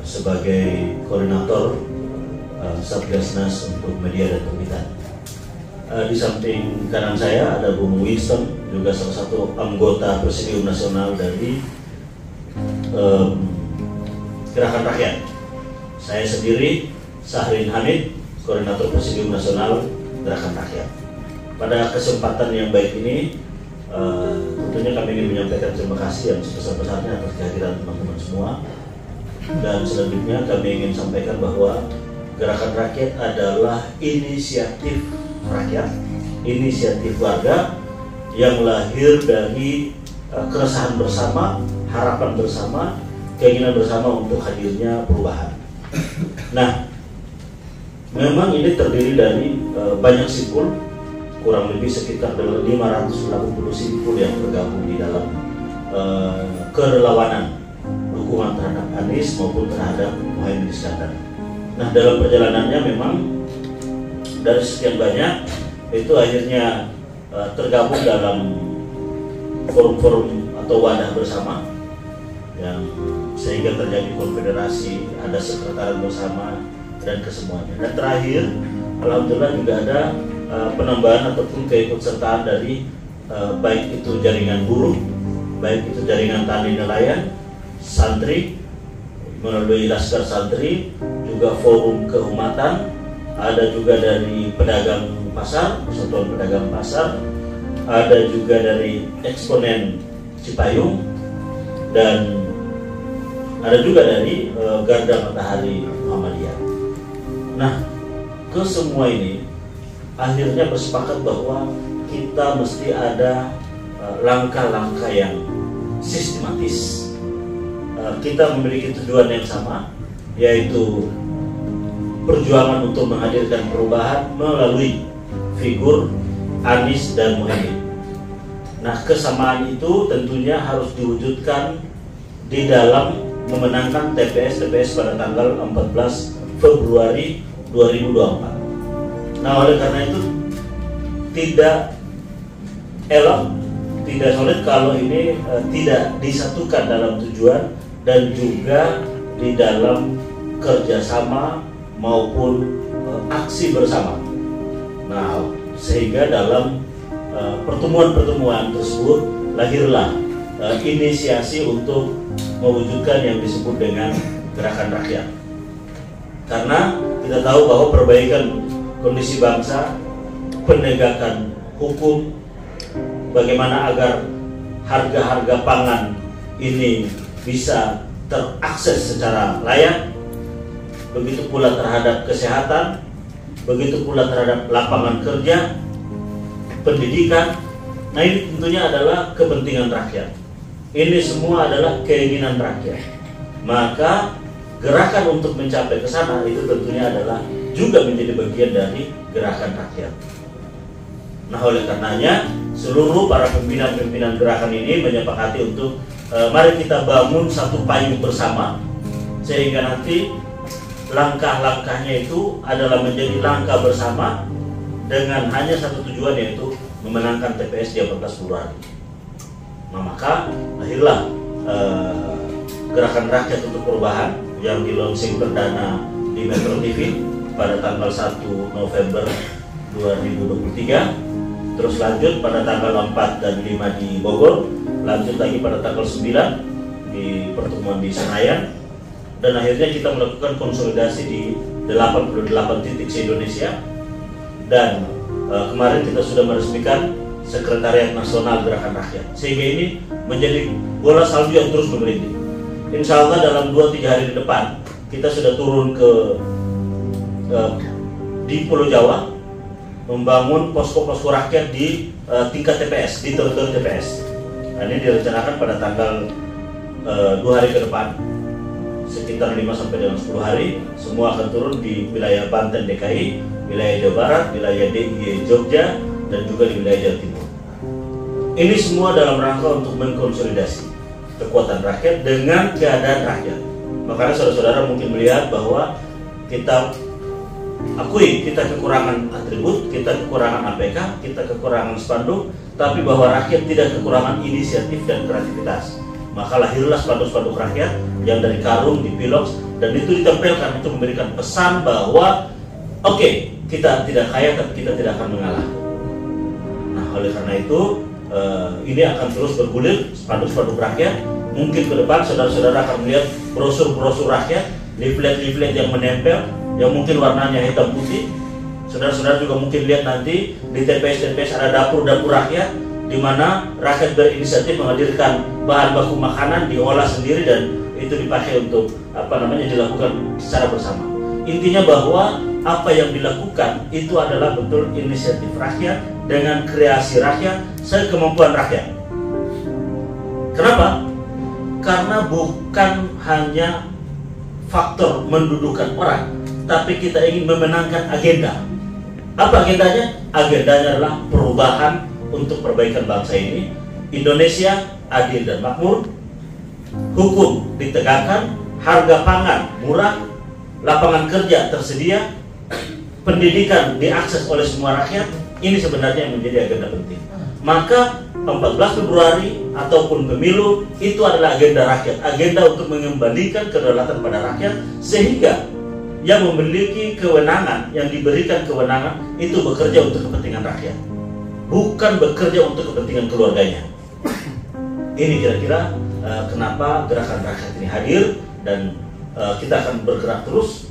sebagai koordinator Satgasnas untuk media dan pemberitaan. Di samping kanan saya ada Bung Winston, juga salah satu anggota Presidium Nasional dari Gerakan Rakyat. Saya sendiri, Sahrin Hamid, Koordinator Presidium Nasional Gerakan Rakyat. Pada kesempatan yang baik ini, tentunya kami ingin menyampaikan terima kasih yang sebesar-besarnya atas kehadiran teman-teman semua. Dan selanjutnya kami ingin sampaikan bahwa Gerakan Rakyat adalah inisiatif rakyat, inisiatif warga yang lahir dari keresahan bersama, harapan bersama, keinginan bersama untuk hadirnya perubahan. Nah, memang ini terdiri dari banyak simpul, kurang lebih sekitar 580 simpul yang tergabung di dalam kerelawanan dukungan terhadap Anies maupun terhadap Muhaimin Iskandar. Nah, dalam perjalanannya memang dari sekian banyak itu akhirnya tergabung dalam forum-forum atau wadah bersama yang sehingga terjadi konfederasi, ada sekretariat bersama dan kesemuanya. Dan terakhir, alhamdulillah juga ada penambahan ataupun keikutsertaan dari baik itu jaringan buruh, baik itu jaringan tani nelayan, santri melalui Laskar Santri, juga forum keumatan, ada juga dari pedagang pasar, Persatuan Pedagang Pasar, ada juga dari eksponen Cipayung, dan ada juga dari Garda Matahari Muhammadiyah. Nah, kesemua ini akhirnya bersepakat bahwa kita mesti ada langkah-langkah yang sistematis. Kita memiliki tujuan yang sama, yaitu perjuangan untuk menghadirkan perubahan melalui figur Anies dan Muhaimin. Nah, kesamaan itu tentunya harus diwujudkan di dalam memenangkan TPS pada tanggal 14 Februari 2024. Nah, oleh karena itu tidak elok, tidak solid kalau ini tidak disatukan dalam tujuan dan juga di dalam kerjasama maupun aksi bersama. Nah, sehingga dalam pertemuan-pertemuan tersebut lahirlah inisiasi untuk mewujudkan yang disebut dengan Gerakan Rakyat. Karena kita tahu bahwa perbaikan kondisi bangsa, penegakan hukum, bagaimana agar harga-harga pangan ini bisa terakses secara layak, begitu pula terhadap kesehatan, begitu pula terhadap lapangan kerja, pendidikan. Nah, ini tentunya adalah kepentingan rakyat. Ini semua adalah keinginan rakyat. Maka gerakan untuk mencapai ke sana itu tentunya adalah juga menjadi bagian dari gerakan rakyat. Nah, oleh karenanya seluruh para pimpinan-pimpinan gerakan ini menyepakati untuk mari kita bangun satu payung bersama, sehingga nanti langkah-langkahnya itu adalah menjadi langkah bersama dengan hanya satu tujuan, yaitu memenangkan TPS di 14 Februari. Nah, maka lahirlah Gerakan Rakyat untuk Perubahan yang di-launching perdana di Metro TV pada tanggal 1 November 2023. Terus lanjut pada tanggal 4 dan 5 di Bogor, lanjut lagi pada tanggal 9 di pertemuan di Senayan, dan akhirnya kita melakukan konsolidasi di 88 titik se-Indonesia. Dan kemarin kita sudah meresmikan Sekretariat Nasional Gerakan Rakyat, sehingga ini menjadi bola salju yang terus bergelinding. Insya Allah dalam 2-3 hari ke depan kita sudah turun di Pulau Jawa, membangun posko-posko rakyat di tingkat TPS, di teritori TPS. Nah, ini direncanakan pada tanggal 2 hari ke depan, sekitar 5 sampai dengan 10 hari, semua akan turun di wilayah Banten DKI, wilayah Jawa Barat, wilayah DIY Jogja, dan juga di wilayah Jawa Timur. Ini semua dalam rangka untuk mengkonsolidasi kekuatan rakyat dengan keadaan rakyat. Makanya saudara-saudara mungkin melihat bahwa kita akui kita kekurangan atribut, kita kekurangan APK, kita kekurangan spanduk, tapi bahwa rakyat tidak kekurangan inisiatif dan kreativitas. Maka lahirlah spanduk-spanduk rakyat yang dari karung, di piloks, dan itu ditempelkan, itu memberikan pesan bahwa oke, kita tidak kaya tapi kita tidak akan mengalah. Nah, oleh karena itu ini akan terus bergulir spanduk-spanduk rakyat. Mungkin ke depan saudara-saudara akan melihat brosur-brosur rakyat, leaflet-leaflet yang menempel, yang mungkin warnanya hitam putih. Saudara-saudara juga mungkin lihat nanti di TPS-TPS ada dapur-dapur rakyat, di mana rakyat berinisiatif menghadirkan bahan baku makanan, diolah sendiri dan itu dipakai untuk dilakukan secara bersama. Intinya bahwa apa yang dilakukan itu adalah betul inisiatif rakyat dengan kreasi rakyat, sekemampuan rakyat. Kenapa? Karena bukan hanya faktor mendudukan orang, tapi kita ingin memenangkan agenda. Apa agendanya? Agendanya adalah perubahan untuk perbaikan bangsa ini. Indonesia adil dan makmur, hukum ditegakkan, harga pangan murah, lapangan kerja tersedia, pendidikan diakses oleh semua rakyat. Ini sebenarnya yang menjadi agenda penting. Maka 14 Februari ataupun pemilu itu adalah agenda rakyat, agenda untuk mengembalikan kedaulatan pada rakyat, sehingga yang memiliki kewenangan, yang diberikan kewenangan itu bekerja untuk kepentingan rakyat, bukan bekerja untuk kepentingan keluarganya. Ini kira-kira kenapa gerakan rakyat ini hadir, dan kita akan bergerak terus